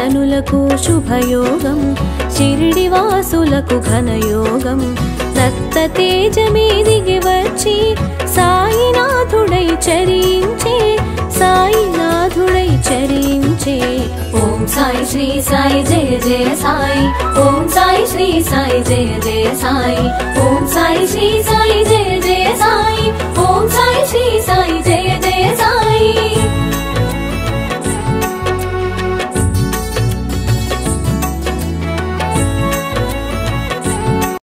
జనులకు శుభయోగం షిరిడి వాసులకు ఘనయోగం రక్త తేజమే దిగి వచ్చి సాయినాథుడై చరించే సాయినాథుడై చరించే ఓం సాయి శ్రీ సాయి జయ జయ సాయి ఓం సాయి శ్రీ సాయి జయ జయ సాయి ఓం సాయి శ్రీ సాయి జయ జయ సాయి ఓం సాయి శ్రీ సాయి జయ జయ సాయి